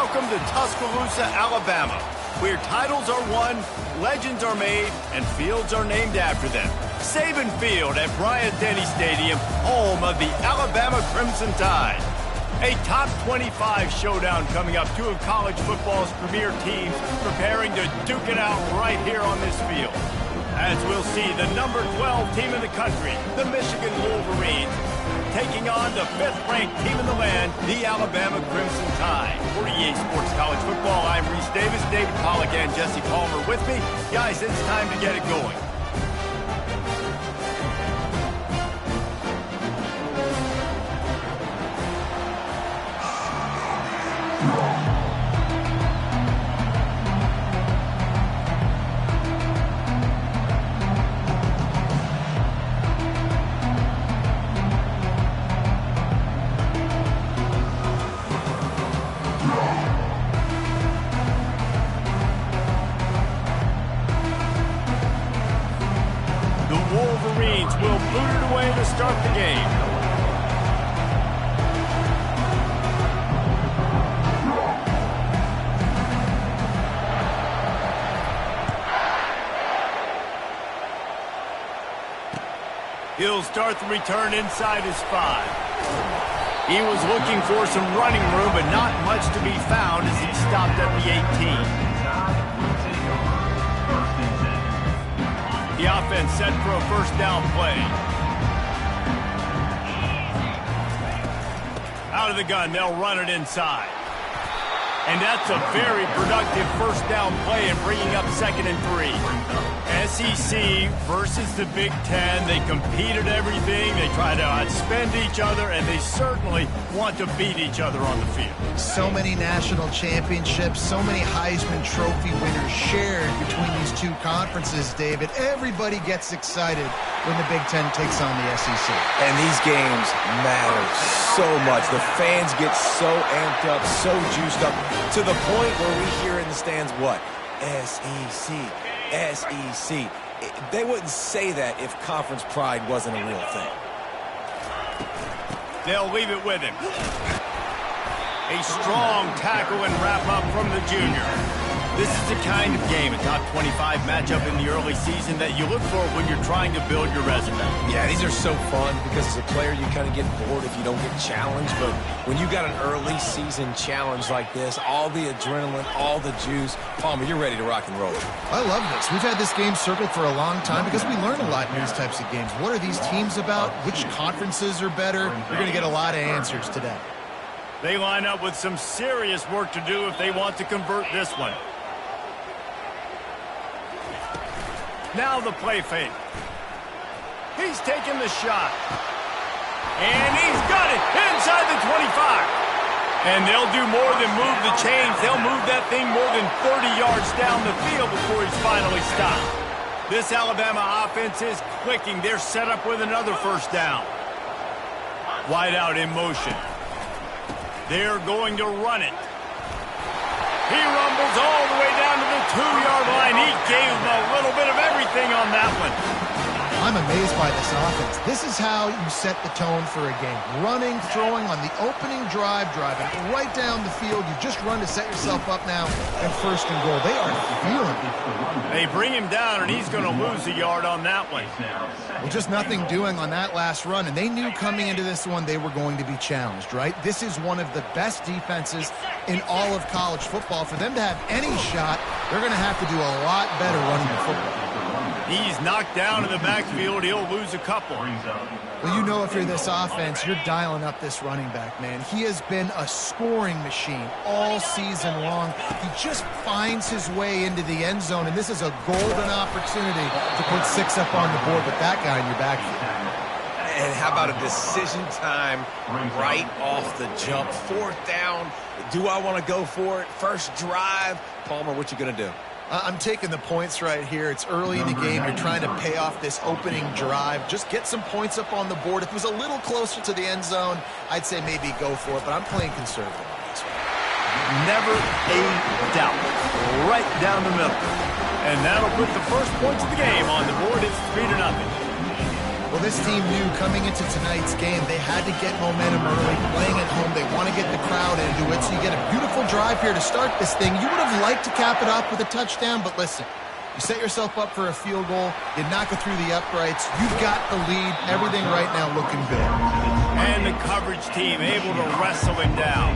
Welcome to Tuscaloosa, Alabama, where titles are won, legends are made, and fields are named after them. Saban Field at Bryant-Denny Stadium, home of the Alabama Crimson Tide. A top 25 showdown coming up. Two of college football's premier teams preparing to duke it out right here on this field. As we'll see, the number 12 team in the country, the Michigan Wolverines, taking on the 5th-ranked team in the land, the Alabama Crimson Tide. For EA Sports College Football, I'm Reese Davis, David Pollack, and Jesse Palmer with me. Guys, it's time to get it going. Wolverines will boot it away to start the game. He'll start the return inside his 5. He was looking for some running room, but not much to be found as he stopped at the 18. The offense set for a first down play. Out of the gun, they'll run it inside. And that's a very productive first down play and bringing up 2nd and 3. SEC versus the Big Ten. They compete at everything. They try to outspend each other, and they certainly want to beat each other on the field. So many national championships, so many Heisman Trophy winners shared between these two conferences, David. Everybody gets excited when the Big Ten takes on the SEC. And these games matter so much. The fans get so amped up, so juiced up, to the point where we hear in the stands what? SEC. SEC. They wouldn't say that if conference pride wasn't a real thing. They'll leave it with him. A strong tackle and wrap up from the junior. This is the kind of game, a top 25 matchup in the early season, that you look for when you're trying to build your resume. Yeah, these are so fun because as a player you kind of get bored if you don't get challenged, but when you got an early season challenge like this, all the adrenaline, all the juice, Palmer, you're ready to rock and roll. I love this. We've had this game circled for a long time because we learn a lot in these types of games. What are these teams about? Which conferences are better? You're going to get a lot of answers today. They line up with some serious work to do if they want to convert this one. Now the play fake. He's taking the shot. And he's got it inside the 25. And they'll do more than move the chains. They'll move that thing more than 30 yards down the field before he's finally stopped. This Alabama offense is clicking. They're set up with another first down. Wide out in motion. They're going to run it. He rumbles all the way down to the 2-yard line. He gave him a little bit of everything on that one. I'm amazed by this offense. This is how you set the tone for a game. Running, throwing on the opening drive, driving right down the field. You just run to set yourself up now and 1st and goal. They are feeling it. They bring him down, and he's going to lose a yard on that one. Well, just nothing doing on that last run, and they knew coming into this one they were going to be challenged, right? This is one of the best defenses in all of college football. For them to have any shot, they're going to have to do a lot better running the football. He's knocked down in the backfield. He'll lose a couple. Well, you know if you're this offense, you're dialing up this running back, man. He has been a scoring machine all season long. He just finds his way into the end zone, and this is a golden opportunity to put 6 up on the board with that guy in your backfield. And how about a decision time right off the jump? 4th down. Do I want to go for it? First drive. Palmer, what you going to do? I'm taking the points right here. It's early in the game. You're trying to pay off this opening drive. Just get some points up on the board. If it was a little closer to the end zone, I'd say maybe go for it, but I'm playing conservative on this one. Never a doubt. Right down the middle. And that'll put the first points of the game on the board. It's 3-0. Well, this team knew coming into tonight's game they had to get momentum early. Playing at home, they want to get the crowd into it, so you get a beautiful drive here to start this thing. You would have liked to cap it off with a touchdown, but listen, you set yourself up for a field goal, you knock it through the uprights, you've got the lead, everything right now looking good. And the coverage team able to wrestle him down.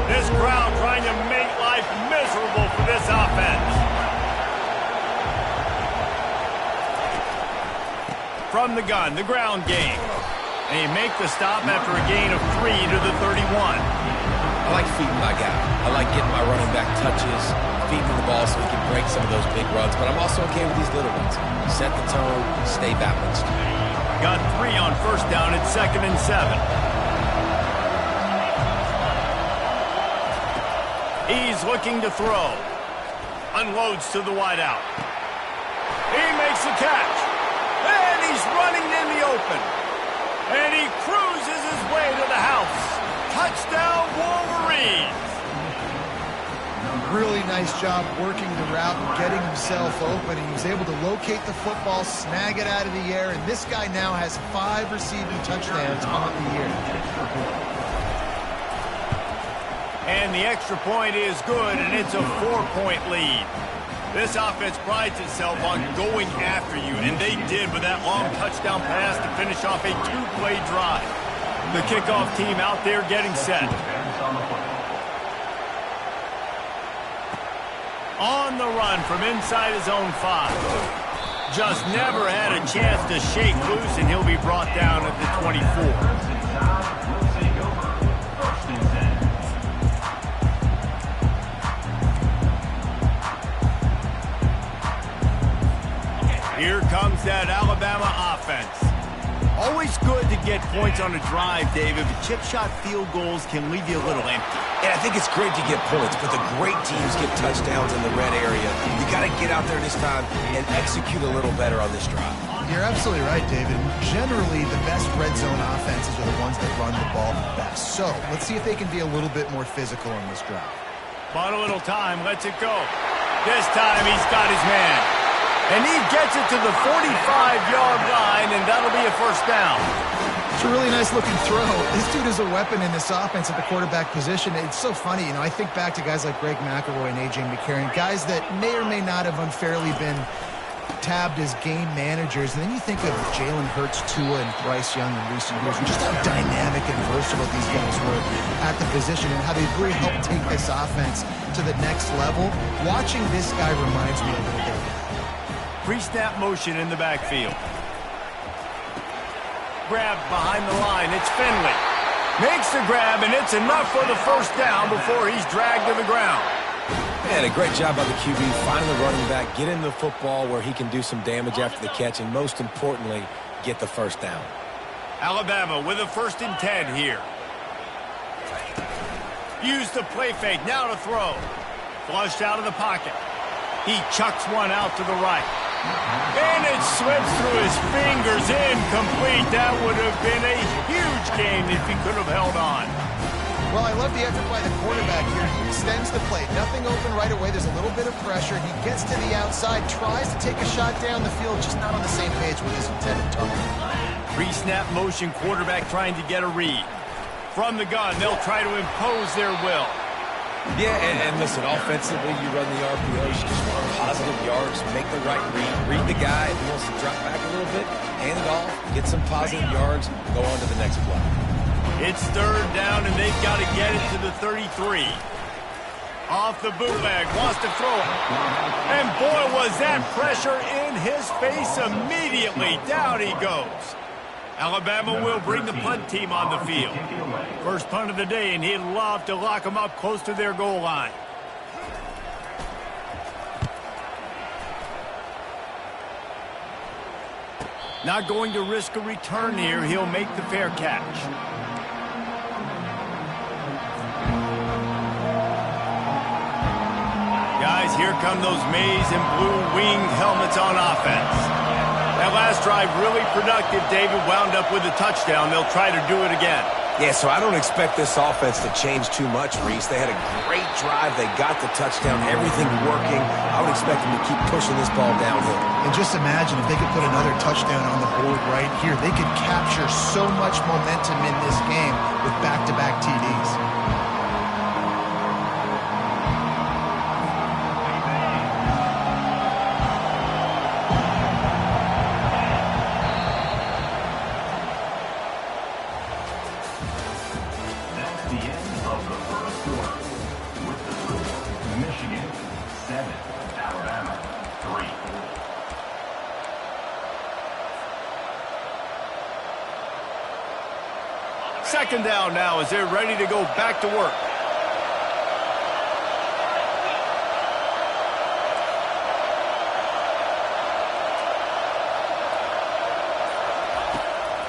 This crowd trying to make life miserable for this offense. From the gun, the ground game. And he make the stop after a gain of 3 to the 31. I like feeding my guy. I like getting my running back touches, feeding the ball so he can break some of those big runs. But I'm also okay with these little ones. Set the tone, stay balanced. Got 3 on first down at 2nd and 7. He's looking to throw. Unloads to the wideout. He makes the catch. And he's running in the open. And he cruises his way to the house. Touchdown, Wolverines! Really nice job working the route and getting himself open. He was able to locate the football, snag it out of the air, and this guy now has 5 receiving touchdowns on the year. And the extra point is good, and it's a 4-point lead. This offense prides itself on going after you, and they did with that long touchdown pass to finish off a 2-play drive. The kickoff team out there getting set. On the run from inside his own 5. Just never had a chance to shake loose, and he'll be brought down at the 24. Here comes that Alabama offense. Always good to get points on a drive, David, but chip shot field goals can leave you a little empty. And I think it's great to get points, but the great teams get touchdowns in the red area. You got to get out there this time and execute a little better on this drive. You're absolutely right, David. Generally, the best red zone offenses are the ones that run the ball the best. So let's see if they can be a little bit more physical on this drive. Bought a little time, lets it go. This time he's got his man. And he gets it to the 45-yard line, and that'll be a first down. It's a really nice-looking throw. This dude is a weapon in this offense at the quarterback position. It's so funny, I think back to guys like Greg McElroy and A.J. McCarron, guys that may or may not have unfairly been tabbed as game managers. And then you think of Jalen Hurts, Tua, and Bryce Young in recent years, and just how dynamic and versatile these guys were at the position and how they really helped take this offense to the next level. Watching this guy reminds me a little bit of that. Pre-snap motion in the backfield. Grab behind the line. It's Finley. Makes the grab, and it's enough for the first down before he's dragged to the ground. And a great job by the QB, finding the running back, get him the football where he can do some damage after the catch, and most importantly, get the first down. Alabama with a 1st and 10 here. Use the play fake, now to throw. Flushed out of the pocket. He chucks one out to the right. And it slips through his fingers, incomplete. That would have been a huge gain if he could have held on. Well, I love the effort by the quarterback here. He extends the play. Nothing open right away. There's a little bit of pressure. He gets to the outside, tries to take a shot down the field, just not on the same page with his intended target. Pre-snap motion, quarterback trying to get a read. From the gun, they'll try to impose their will. Yeah, and listen, offensively, you run the RPOs, you just want positive yards, make the right read the guy. If he wants to drop back a little bit, hand it off, get some positive yards, go on to the next play. It's 3rd down, and they've got to get it to the 33. Off the bootleg, wants to throw it. And boy, was that pressure in his face immediately. Down he goes. Alabama will bring the punt team on the field. First punt of the day, and he'd love to lock them up close to their goal line. Not going to risk a return here. He'll make the fair catch. Guys, here come those maize and blue winged helmets on offense. That last drive really productive. David wound up with a touchdown. They'll try to do it again. Yeah, so I don't expect this offense to change too much, Reese. They had a great drive. They got the touchdown, everything working. I would expect them to keep pushing this ball downhill. And just imagine if they could put another touchdown on the board right here. They could capture so much momentum in this game with back-to-back TDs. Second down now as they're ready to go back to work.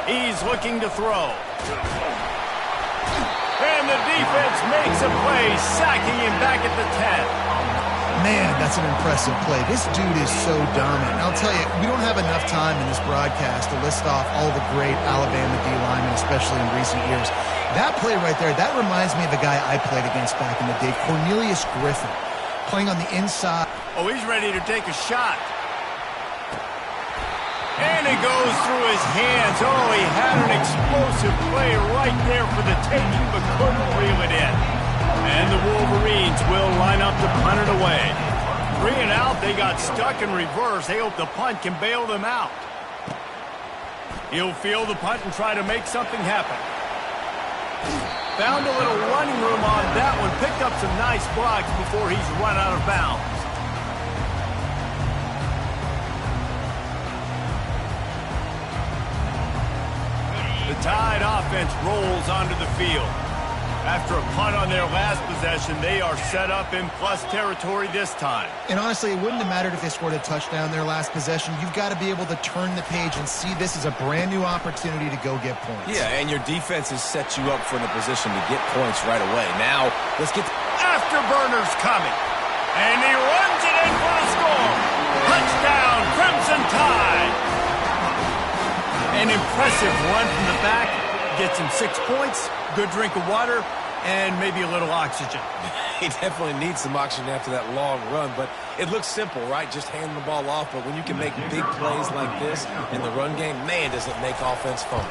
He's looking to throw. And the defense makes a play, sacking him back at the 10. Man, that's an impressive play. This dude is so dominant. And I'll tell you, we don't have enough time in this broadcast to list off all the great Alabama D-linemen, especially in recent years. That play right there, that reminds me of a guy I played against back in the day, Cornelius Griffin, playing on the inside. Oh, he's ready to take a shot. And it goes through his hands. Oh, he had an explosive play right there for the taking, but couldn't reel it in. And the Wolverines will line up to punt it away. 3 and out, they got stuck in reverse. They hope the punt can bail them out. He'll field the punt and try to make something happen. Found a little running room on that one. Picked up some nice blocks before he's run out of bounds. The Tide offense rolls onto the field. After a punt on their last possession, they are set up in plus territory this time. And honestly, it wouldn't have mattered if they scored a touchdown their last possession. You've got to be able to turn the page and see this as a brand new opportunity to go get points. Yeah, and your defense has set you up for the position to get points right away. Now, let's get... Afterburner's coming. And he runs it in for the score. Touchdown, Crimson Tide. An impressive run from the back. Gets him 6 points, good drink of water, and maybe a little oxygen. He definitely needs some oxygen after that long run, but it looks simple, right? Just hand the ball off, but when you can make big plays like this in the run game, man, does it make offense fun.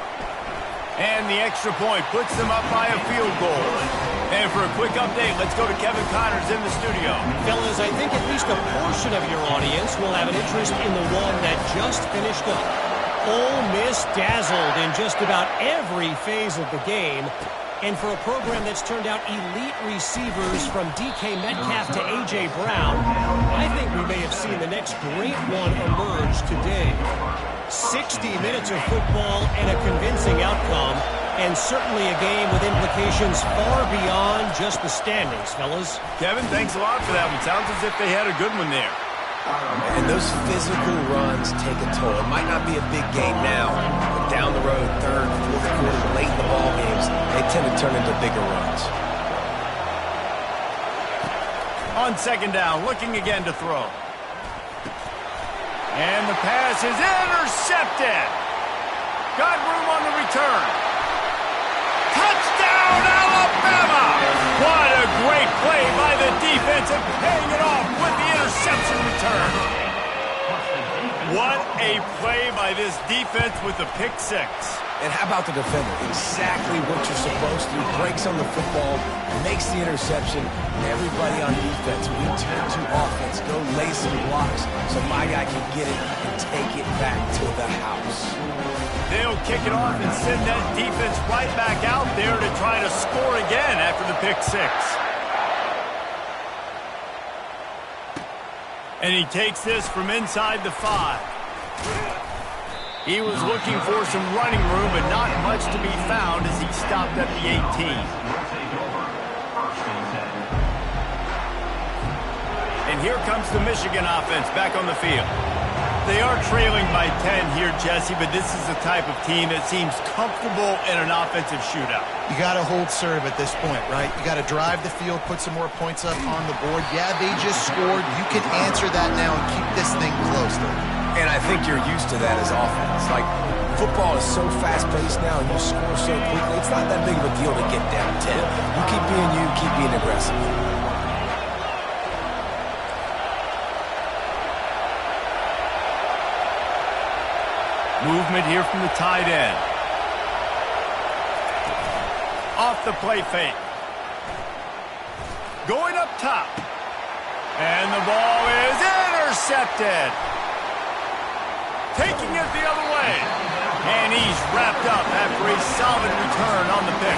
And the extra point puts them up by a field goal. And for a quick update, let's go to Kevin Connors in the studio. Fellas, I think at least a portion of your audience will have an interest in the one that just finished up. Ole Miss dazzled in just about every phase of the game. And for a program that's turned out elite receivers from DK Metcalf to A.J. Brown, I think we may have seen the next great one emerge today. 60 minutes of football and a convincing outcome, and certainly a game with implications far beyond just the standings, fellas. Kevin, thanks a lot for that one. Sounds as if they had a good one there. And those physical runs take a toll. It might not be a big game now, but down the road, third, fourth quarter, late in the ball games, they tend to turn into bigger runs. On second down, looking again to throw. And the pass is intercepted. Got room on the return. Touchdown, Alabama! What a great play by the defense and paying it off with the interception return. What a play by this defense with the pick six. And how about the defender? Exactly what you're supposed to. Breaks on the football, makes the interception. Everybody on defense, we turn to offense. Go lay some blocks so my guy can get it and take it back to the house. They'll kick it off and send that defense right back out there to try to score again after the pick six. And he takes this from inside the 5. He was looking for some running room, but not much to be found as he stopped at the 18. And here comes the Michigan offense back on the field. They are trailing by 10 here, Jesse, but this is the type of team that seems comfortable in an offensive shootout. You got to hold serve at this point, right? You got to drive the field, put some more points up on the board. Yeah, they just scored. You can answer that now and keep this thing close, though. And I think you're used to that as offense. Like, football is so fast-paced now and you score so quickly, it's not that big of a deal to get down 10. You keep being you, keep being aggressive. Movement here from the tight end. Off the play fake. Going up top. And the ball is intercepted. Taking it the other way. And he's wrapped up after a solid return on the pick.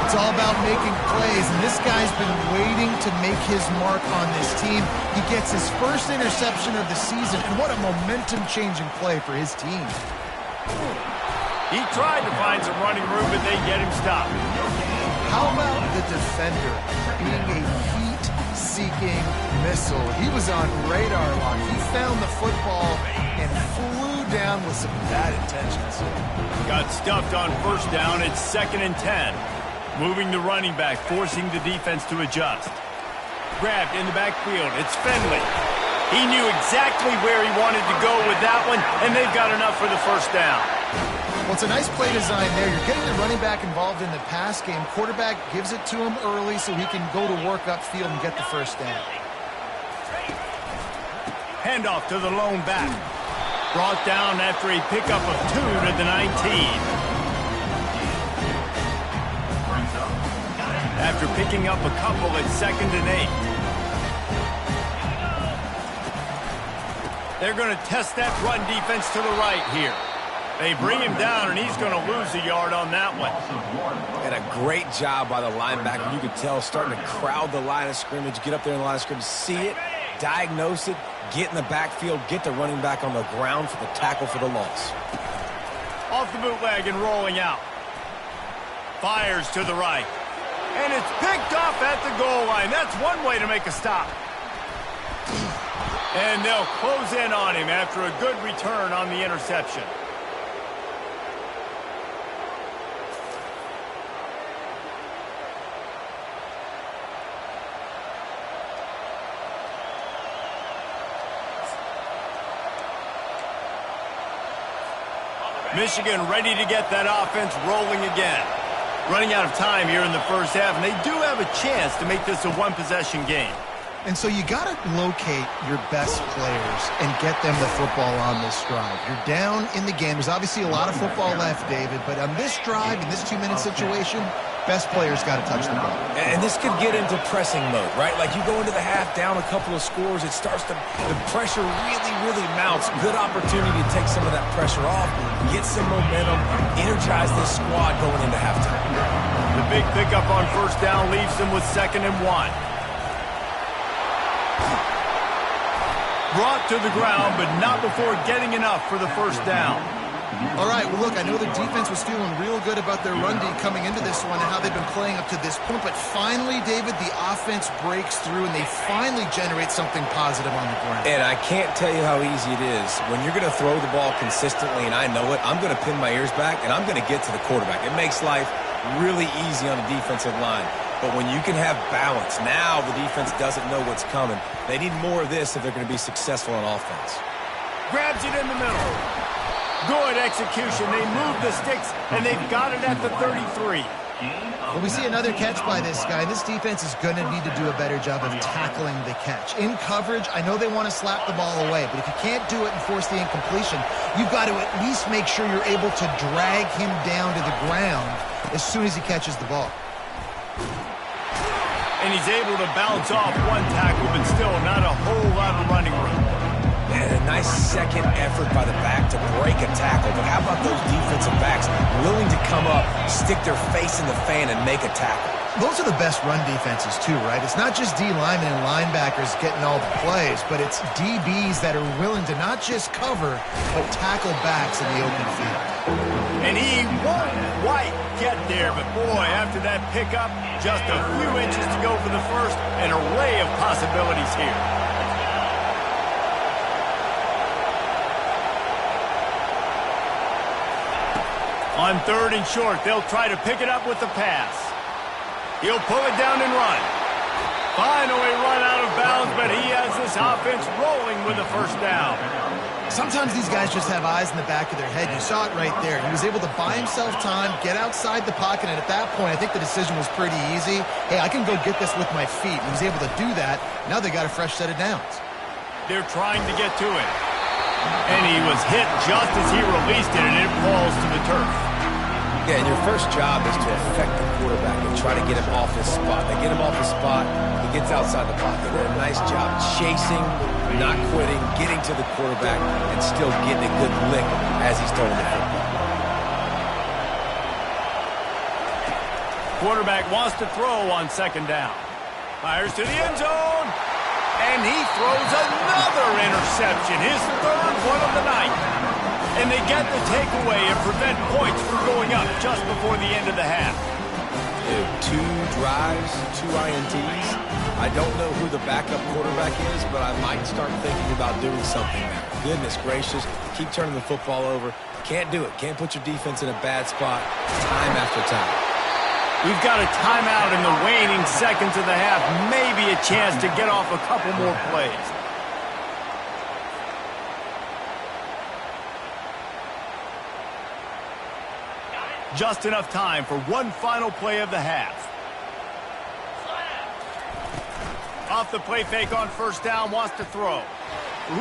It's all about making plays, and this guy's been waiting to make his mark on this team. He gets his first interception of the season, and what a momentum-changing play for his team. He tried to find some running room, but they get him stopped. How about the defender being a heat-seeking missile? He was on radar lock. He found the football and flew down with some bad intentions. Got stuffed on first down. It's 2nd and 10. Moving the running back, forcing the defense to adjust. Grabbed in the backfield. It's Finley. He knew exactly where he wanted to go with that one, and they've got enough for the first down. Well, it's a nice play design there. You're getting the running back involved in the pass game. Quarterback gives it to him early so he can go to work upfield and get the first down. Handoff to the lone back. Brought down after a pickup of 2 to the 19. After picking up a couple at 2nd and 8. They're going to test that run defense to the right here. They bring him down, and he's going to lose a yard on that one. And a great job by the linebacker. You could tell starting to crowd the line of scrimmage, get up there in the line of scrimmage, see it, diagnose it, get in the backfield, get the running back on the ground for the tackle for the loss. Off the bootleg and rolling out. Fires to the right. And it's picked off at the goal line. That's one way to make a stop. And they'll close in on him after a good return on the interception. Michigan ready to get that offense rolling again. Running out of time here in the first half, and they do have a chance to make this a one-possession game. And so you got to locate your best players and get them the football on this drive. You're down in the game. There's obviously a lot of football left, David, but on this drive, in this 2-minute situation, best players got to touch the ball. And this could get into pressing mode, right? Like you go into the half down a couple of scores, it starts to, the pressure really mounts. Good opportunity to take some of that pressure off, get some momentum, energize this squad going into halftime. The big pickup on first down leaves them with 2nd and 1. Brought to the ground, but not before getting enough for the first down. All right, well, look, I know the defense was feeling real good about their run D coming into this one and how they've been playing up to this point, but finally, David, the offense breaks through and they finally generate something positive on the ground. And I can't tell you how easy it is. When you're going to throw the ball consistently, and I know it, I'm going to pin my ears back and I'm going to get to the quarterback. It makes life really easy on the defensive line. But when you can have balance, now the defense doesn't know what's coming. They need more of this if they're going to be successful on offense. Grabs it in the middle. Good execution. They move the sticks, and they've got it at the 33. Well, we see another catch by this guy. This defense is going to need to do a better job of tackling the catch. In coverage, I know they want to slap the ball away, but if you can't do it and force the incompletion, you've got to at least make sure you're able to drag him down to the ground as soon as he catches the ball. And he's able to bounce off one tackle, but still not a whole lot of running room. And a nice second effort by the back to break a tackle. But how about those defensive backs willing to come up, stick their face in the fan, and make a tackle? Those are the best run defenses, too, right? It's not just D linemen and linebackers getting all the plays, but it's DBs that are willing to not just cover, but tackle backs in the open field. And he won't quite get there, but boy, after that pickup, just a few inches to go for the first, an array of possibilities here. On 3rd and short, they'll try to pick it up with the pass. He'll pull it down and run. Finally run out of bounds, but he has this offense rolling with a first down. Sometimes these guys just have eyes in the back of their head. You saw it right there. He was able to buy himself time, get outside the pocket, and at that point, I think the decision was pretty easy. Hey, I can go get this with my feet. He was able to do that. Now they got a fresh set of downs. They're trying to get to it. And he was hit just as he released it, and it falls to the turf. Yeah, and your first job is to affect the quarterback and try to get him off his spot. They get him off his spot, he gets outside the pocket. They did a nice job chasing, not quitting, getting to the quarterback, and still getting a good lick as he's throwing the football. Quarterback wants to throw on 2nd down. Fires to the end zone, and he throws another interception, his 3rd one of the night. And they get the takeaway and prevent points from going up just before the end of the half. Dude, 2 drives, 2 INTs. I don't know who the backup quarterback is, but I might start thinking about doing something there. Goodness gracious, keep turning the football over. Can't do it. Can't put your defense in a bad spot time after time. We've got a timeout in the waning seconds of the half. Maybe a chance to get off a couple more plays. Just enough time for one final play of the half. Off the play fake on 1st down, wants to throw.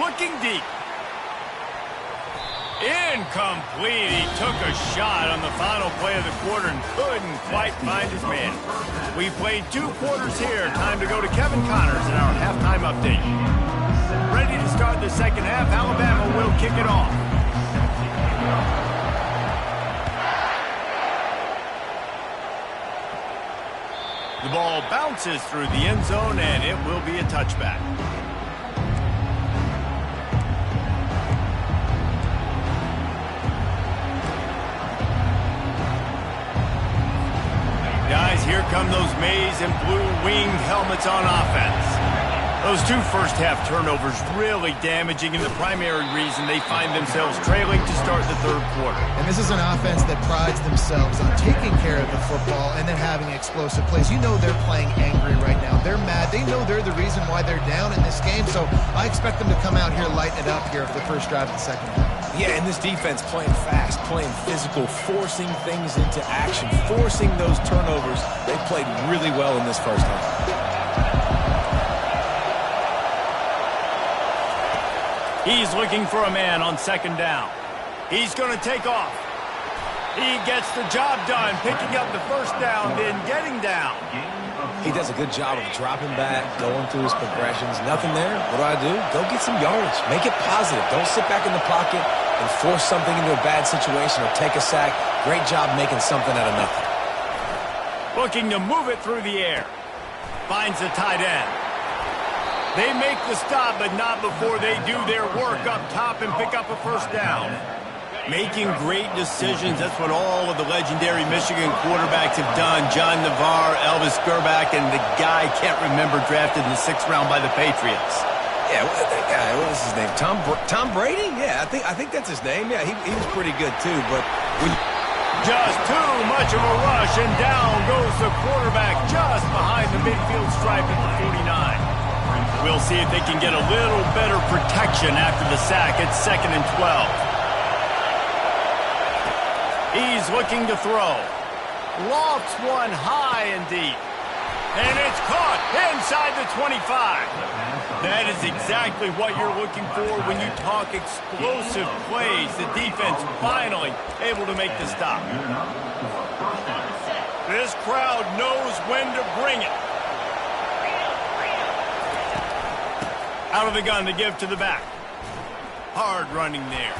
Looking deep. Incomplete. He took a shot on the final play of the quarter and couldn't quite find his man. We played 2 quarters here. Time to go to Kevin Connors in our halftime update. Ready to start the 2nd half. Alabama will kick it off. The ball bounces through the end zone, and it will be a touchback. Guys, here come those maize and blue winged helmets on offense. Those 2 first-half turnovers really damaging, and the primary reason they find themselves trailing to start the 3rd quarter. And this is an offense that prides themselves on taking care of the football and then having explosive plays. You know they're playing angry right now. They're mad. They know they're the reason why they're down in this game, so I expect them to come out here, lighten it up here for the first drive of the 2nd half. Yeah, and this defense playing fast, playing physical, forcing things into action, forcing those turnovers. They played really well in this first half. He's looking for a man on 2nd down. He's going to take off. He gets the job done, picking up the 1st down, then getting down. He does a good job of dropping back, going through his progressions. Nothing there. What do? Go get some yardage. Make it positive. Don't sit back in the pocket and force something into a bad situation or take a sack. Great job making something out of nothing. Looking to move it through the air. Finds the tight end. They make the stop, but not before they do their work up top and pick up a 1st down. Making great decisions, that's what all of the legendary Michigan quarterbacks have done. John Navarre, Elvis Gerbach, and the guy, can't remember, drafted in the 6th round by the Patriots. Yeah, that guy, what was his name? Tom Brady? Yeah, I think that's his name. Yeah, he was pretty good too, but when just too much of a rush, and down goes the quarterback just behind the midfield stripe at the 49. We'll see if they can get a little better protection after the sack. It's 2nd and 12. He's looking to throw. Lofts one high and deep. And it's caught inside the 25. That is exactly what you're looking for when you talk explosive plays. The defense finally able to make the stop. This crowd knows when to bring it. Out of the gun to give to the back. Hard running there.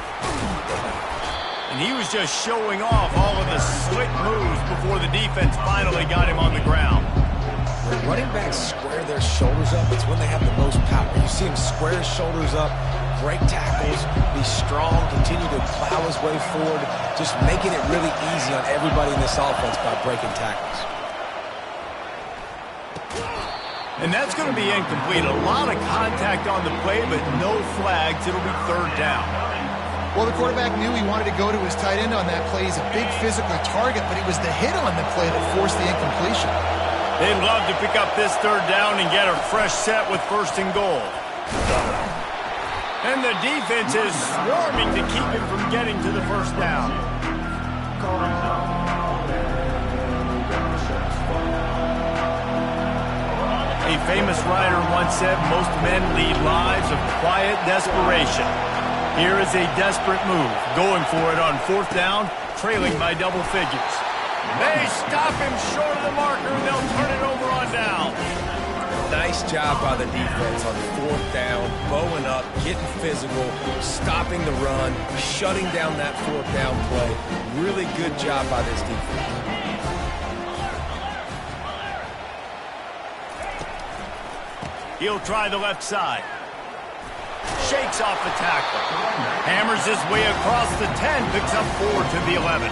And he was just showing off all of the slick moves before the defense finally got him on the ground. When running backs square their shoulders up, it's when they have the most power. You see him square his shoulders up, break tackles, be strong, continue to plow his way forward, just making it really easy on everybody in this offense by breaking tackles. And that's going to be incomplete. A lot of contact on the play, but no flags. It'll be 3rd down. Well, the quarterback knew he wanted to go to his tight end on that play. He's a big physical target, but it was the hit on the play that forced the incompletion. They'd love to pick up this third down and get a fresh set with 1st and goal. And the defense is swarming to keep him from getting to the 1st down. A famous writer once said, most men lead lives of quiet desperation. Here is a desperate move, going for it on 4th down, trailing by double figures. They stop him short of the marker, and they'll turn it over on down. Nice job by the defense on 4th down, bowing up, getting physical, stopping the run, shutting down that 4th down play. Really good job by this defense. He'll try the left side. Shakes off the tackle. Hammers his way across the 10, picks up 4 to the 11.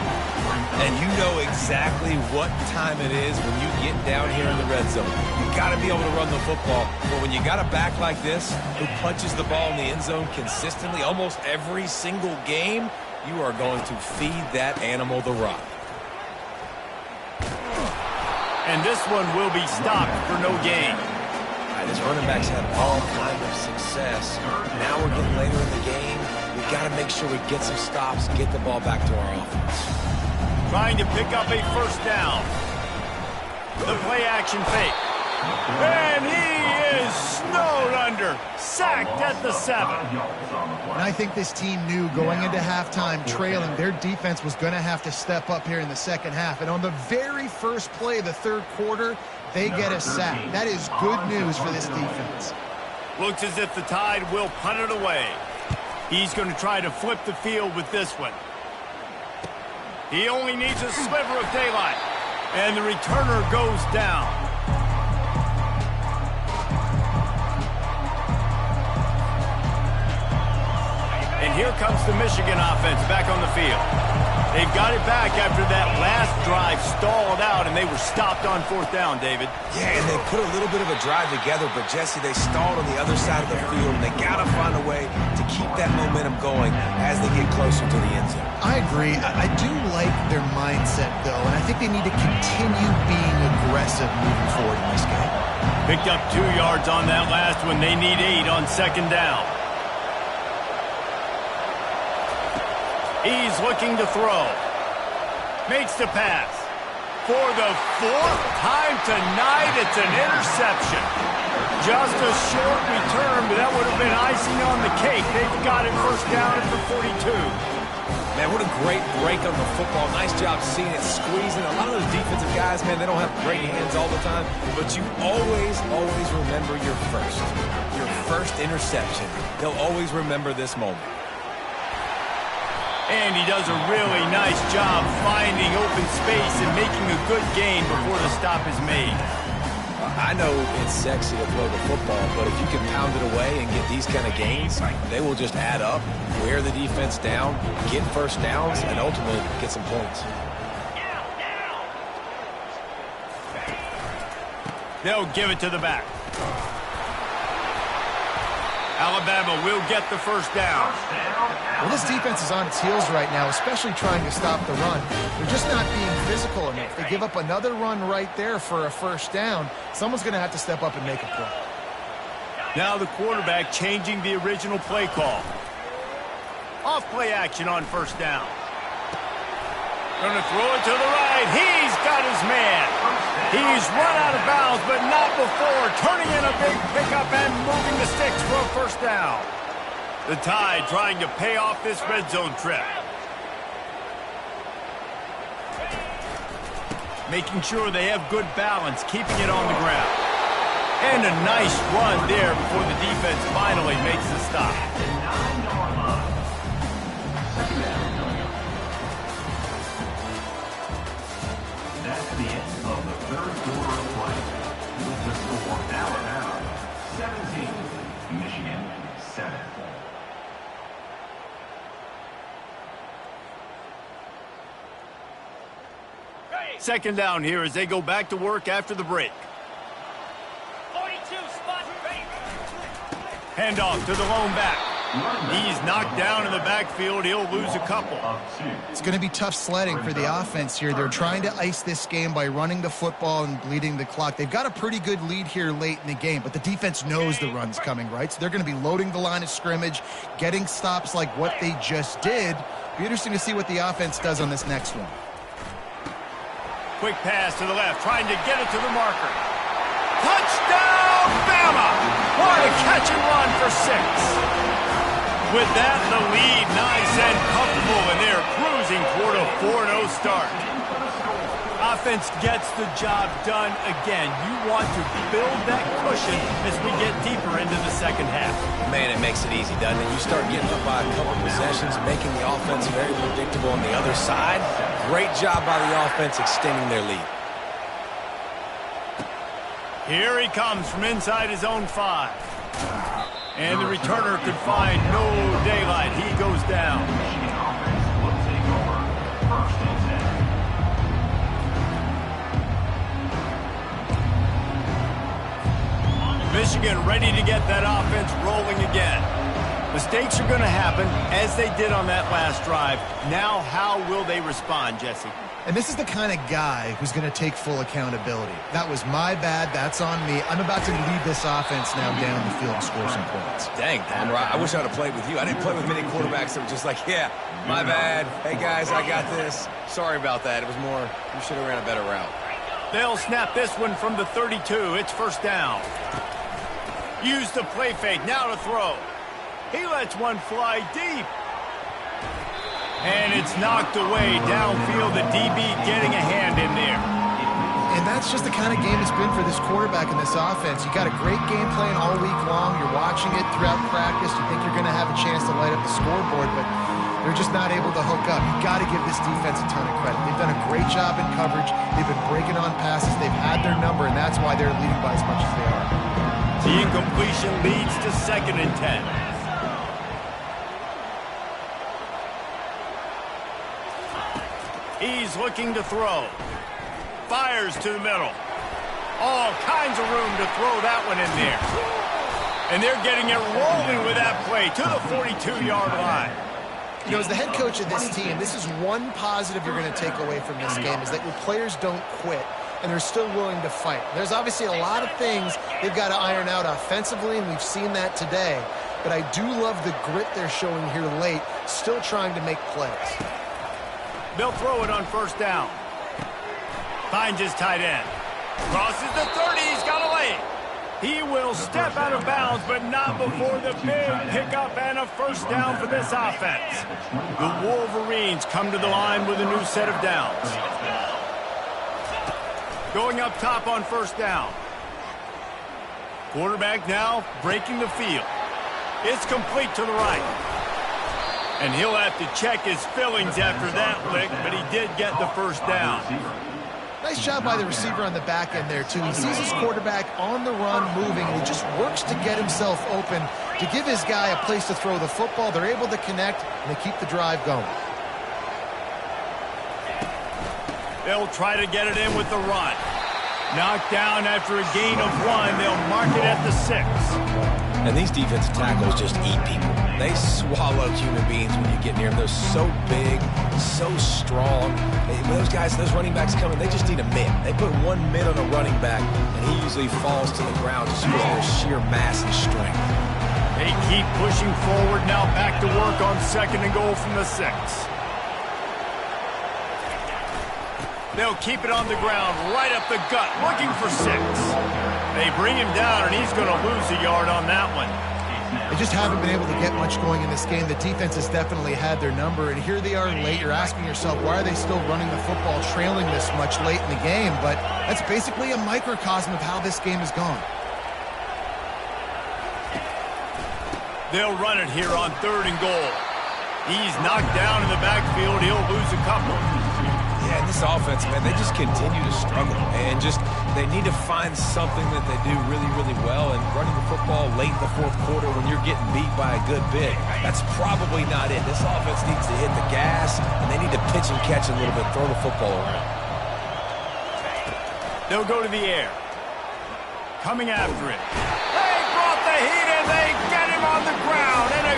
And you know exactly what time it is when you get down here in the red zone. You got to be able to run the football. But when you got a back like this who punches the ball in the end zone consistently almost every single game, you are going to feed that animal the rock. And this one will be stopped for no gain. This running back's had all kind of success. Now we're getting later in the game. We've got to make sure we get some stops, get the ball back to our offense. Trying to pick up a 1st down. The play action fake. And he is snowed under. Sacked at the 7. And I think this team knew going into halftime trailing, their defense was going to have to step up here in the 2nd half. And on the very first play of the 3rd quarter, they get a sack. That is good news for this defense. Looks as if the Tide will punt it away. He's going to try to flip the field with this one. He only needs a sliver of daylight. And the returner goes down. And here comes the Michigan offense back on the field. They've got it back after that last drive stalled out, and they were stopped on 4th down, David. Yeah, and they put a little bit of a drive together, but, Jesse, they stalled on the other side of the field, and they got to find a way to keep that momentum going as they get closer to the end zone. I agree. I do like their mindset, though, and I think they need to continue being aggressive moving forward in this game. Picked up 2 yards on that last one. They need 8 on 2nd down. He's looking to throw. Makes the pass. For the 4th time tonight, it's an interception. Just a short return, but that would have been icing on the cake. They've got it 1st down at the 42. Man, what a great break on the football. Nice job seeing it, squeezing. A lot of those defensive guys, man, they don't have great hands all the time, but you always remember your first interception. They'll always remember this moment. And he does a really nice job finding open space and making a good gain before the stop is made. I know it's sexy to throw the football, but if you can pound it away and get these kind of gains, they will just add up, wear the defense down, get 1st downs, and ultimately get some points. They'll give it to the back. Alabama will get the 1st down. Well, this defense is on its heels right now, especially trying to stop the run. They're just not being physical enough. They give up another run right there for a 1st down. Someone's going to have to step up and make a play. Now the quarterback changing the original play call. Off play action on 1st down. Going to throw it to the right. He's got his man. He's run out of bounds, but not before. Turning in a big pickup and moving the sticks for a 1st down. The Tide trying to pay off this red zone trip. Making sure they have good balance, keeping it on the ground. And a nice run there before the defense finally makes the stop. That's the end of the 3rd quarter of play. With the score, Alabama 17, Michigan 7. Second down here as they go back to work after the break. 42 spot. Handoff to the lone back. He's knocked down in the backfield. He'll lose a couple. It's going to be tough sledding for the offense here. They're trying to ice this game by running the football and bleeding the clock. They've got a pretty good lead here late in the game, but the defense knows the run's coming, right? So they're going to be loading the line of scrimmage, getting stops like what they just did. Be interesting to see what the offense does on this next one. Quick pass to the left, trying to get it to the marker. Touchdown, Bama! What a catch and run for 6. With that, the lead nice and comfortable, and they're cruising toward a 4-0 start. Offense gets the job done again. You want to build that cushion as we get deeper into the second half. Man, it makes it easy, doesn't it? You start getting up by a couple possessions, making the offense very predictable on the other side. Great job by the offense extending their lead. Here he comes from inside his own 5. And the returner could find no daylight. He goes down. Michigan offense will take over. 1st and 10. Michigan ready to get that offense rolling again. Mistakes are going to happen, as they did on that last drive. Now, how will they respond, Jesse? And this is the kind of guy who's going to take full accountability. That was my bad. That's on me. I'm about to lead this offense now down the field and score some points. Dang, Palmer, I wish I would have played with you. I didn't play with many quarterbacks that were just like, yeah, my bad. Hey, guys, I got this. Sorry about that. It was more, you should have ran a better route. They'll snap this one from the 32. It's 1st down. Use the play fake. Now to throw. He lets one fly deep. And it's knocked away downfield. The DB getting a hand in there. And that's just the kind of game it's been for this quarterback in this offense. You got a great game plan all week long. You're watching it throughout practice. You think you're going to have a chance to light up the scoreboard, but they're just not able to hook up. You got to give this defense a ton of credit. They've done a great job in coverage. They've been breaking on passes. They've had their number, and that's why they're leading by as much as they are. The incompletion leads to 2nd and 10. He's looking to throw. Fires to the middle. All kinds of room to throw that one in there. And they're getting it rolling with that play to the 42-yard line. You know, as the head coach of this team, this is one positive you're going to take away from this game, is that your players don't quit, and they're still willing to fight. There's obviously a lot of things they've got to iron out offensively, and we've seen that today. But I do love the grit they're showing here late, still trying to make plays. They'll throw it on 1st down. Finds his tight end. Crosses the 30. He's got a lane. He will step out of bounds, but not before the big pickup and a 1st down for this offense. The Wolverines come to the line with a new set of downs. Going up top on 1st down. Quarterback now breaking the field. It's complete to the right. And he'll have to check his fillings after that lick, but he did get the 1st down. Nice job by the receiver on the back end there, too. He sees his quarterback on the run moving, and he just works to get himself open to give his guy a place to throw the football. They're able to connect, and they keep the drive going. They'll try to get it in with the run. Knocked down after a gain of 1. They'll mark it at the 6. And these defensive tackles just eat people. They swallow human beings when you get near them. They're so big, so strong. When those guys, those running backs come in, they just need a mid. They put 1 mid on a running back, and he usually falls to the ground just because of their sheer mass and strength. They keep pushing forward now, back to work on 2nd and goal from the 6. They'll keep it on the ground, right up the gut, looking for 6. They bring him down, and he's going to lose a yard on that one. They just haven't been able to get much going in this game. The defense has definitely had their number, and here they are late. You're asking yourself, why are they still running the football, trailing this much late in the game? But that's basically a microcosm of how this game has gone. They'll run it here on 3rd and goal. He's knocked down in the backfield. He'll lose a couple. Yeah, this offense, man, they just continue to struggle. And they need to find something that they do really, really well. And running the football late in the 4th quarter when you're getting beat by a good bit, that's probably not it. This offense needs to hit the gas, and they need to pitch and catch a little bit, throw the football around. They'll go to the air. Coming after it. They brought the heat, and they get him on the ground. And a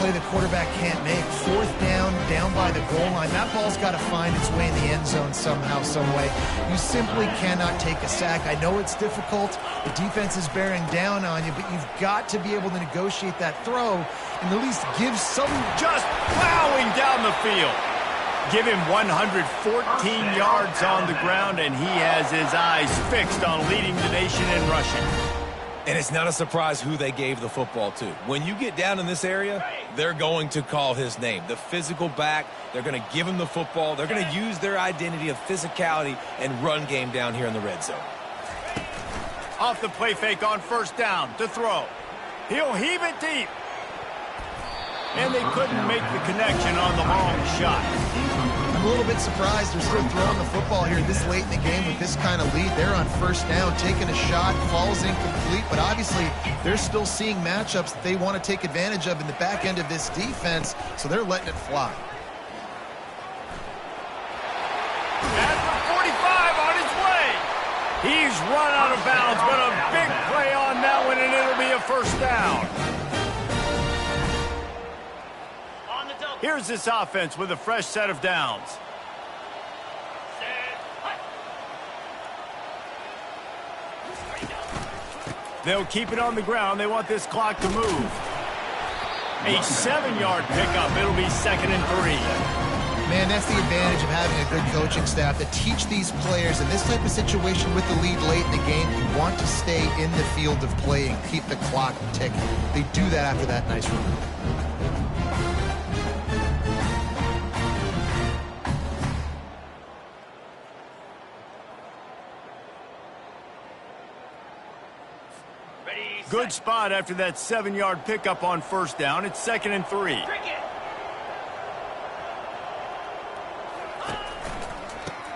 play the quarterback can't make. Fourth down, down by the goal line. That ball's got to find its way in the end zone somehow, some way. You simply cannot take a sack. I know it's difficult. The defense is bearing down on you, but you've got to be able to negotiate that throw and at least give some... Just plowing down the field. Give him 114 yards on the ground, and he has his eyes fixed on leading the nation in rushing. And it's not a surprise who they gave the football to. When you get down in this area, they're going to call his name. The physical back, they're going to give him the football. They're going to use their identity of physicality and run game down here in the red zone. Off the play fake on first down to throw. He'll heave it deep. And they couldn't make the connection on the long shot. I'm a little bit surprised they're still throwing the football here this late in the game with this kind of lead. They're on first down, taking a shot, falls incomplete, but obviously they're still seeing matchups that they want to take advantage of in the back end of this defense, so they're letting it fly. At the 45 on his way. He's run out of bounds, but a big play on that one, and it'll be a first down. Here's this offense with a fresh set of downs. They'll keep it on the ground. They want this clock to move. A 7-yard pickup. It'll be 2nd and 3. Man, that's the advantage of having a good coaching staff to teach these players in this type of situation with the lead late in the game. You want to stay in the field of play and keep the clock ticking. They do that after that nice run. Good spot after that 7-yard pickup on first down. It's 2nd and 3.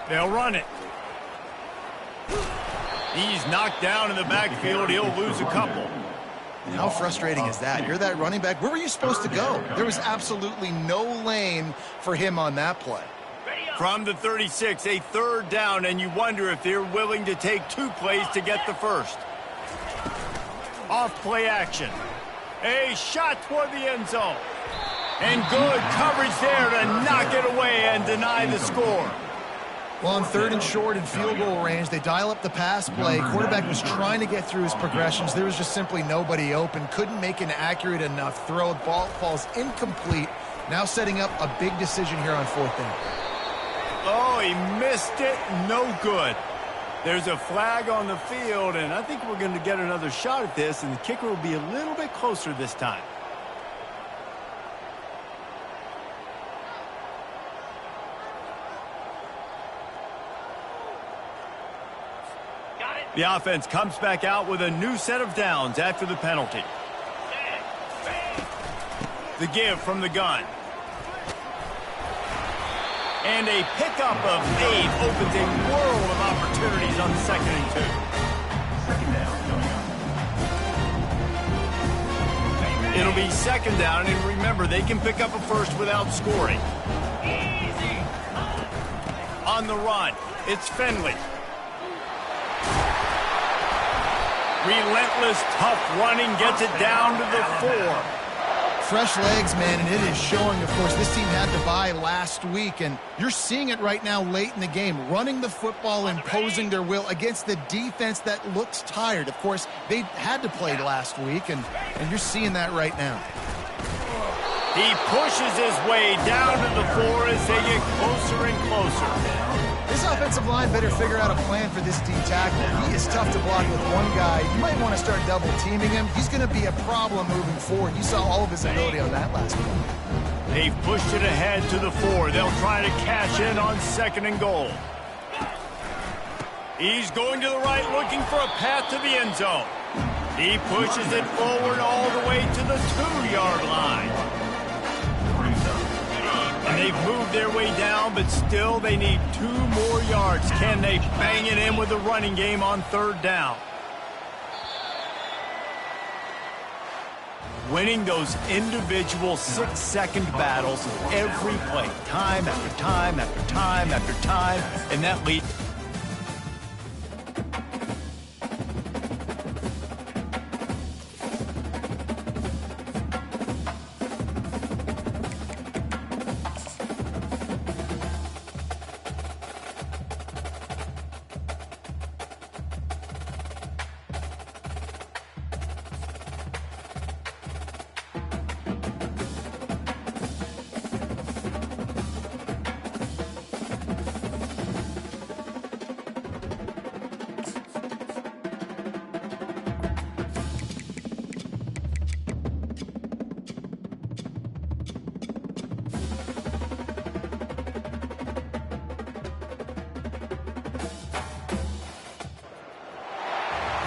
They'll run it. He's knocked down in the backfield. He'll lose a couple. How frustrating is that? You're that running back. Where were you supposed to go? There was absolutely no lane for him on that play. From the 36, a 3rd down, and you wonder if they're willing to take 2 plays to get the first. Off play action. A shot toward the end zone. And good coverage there to knock it away and deny the score. Well, on 3rd and short in field goal range, they dial up the pass play. Quarterback was trying to get through his progressions. There was just simply nobody open. Couldn't make an accurate enough throw. The ball falls incomplete. Now setting up a big decision here on 4th down. Oh, he missed it. No good. There's a flag on the field, and I think we're going to get another shot at this, and the kicker will be a little bit closer this time. The offense comes back out with a new set of downs after the penalty. The give from the gun. And a pickup of 8 opens a world of opportunities on 2nd and 2. It'll be 2nd down, and remember, they can pick up a first without scoring. On the run, it's Finley. Relentless, tough running, gets it down to the 4. Fresh legs, man, and it is showing. Of course, this team had to bye last week, and you're seeing it right now late in the game. Running the football, imposing their will against the defense that looks tired. Of course, they had to play last week, and you're seeing that right now. He pushes his way down to the 4 as they get closer and closer. This offensive line better figure out a plan for this D tackle. He is tough to block with one guy. You might want to start double teaming him. He's going to be a problem moving forward. You saw all of his ability on that last one. They've pushed it ahead to the 4. They'll try to cash in on 2nd and goal. He's going to the right, looking for a path to the end zone. He pushes it forward all the way to the 2-yard line. And they've moved their way down, but still they need 2 more yards. Can they bang it in with the running game on 3rd down? Winning those individual 6-second battles every play, time after time after time after time, and that leads...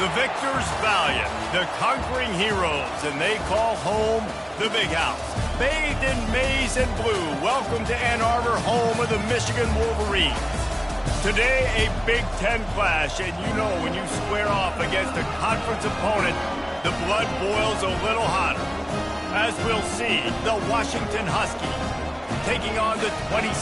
The victors valiant, the conquering heroes, and they call home the Big House. Bathed in maize and blue, welcome to Ann Arbor, home of the Michigan Wolverines. Today, a Big Ten clash, and you know when you square off against a conference opponent, the blood boils a little hotter. As we'll see, the Washington Huskies taking on the 22nd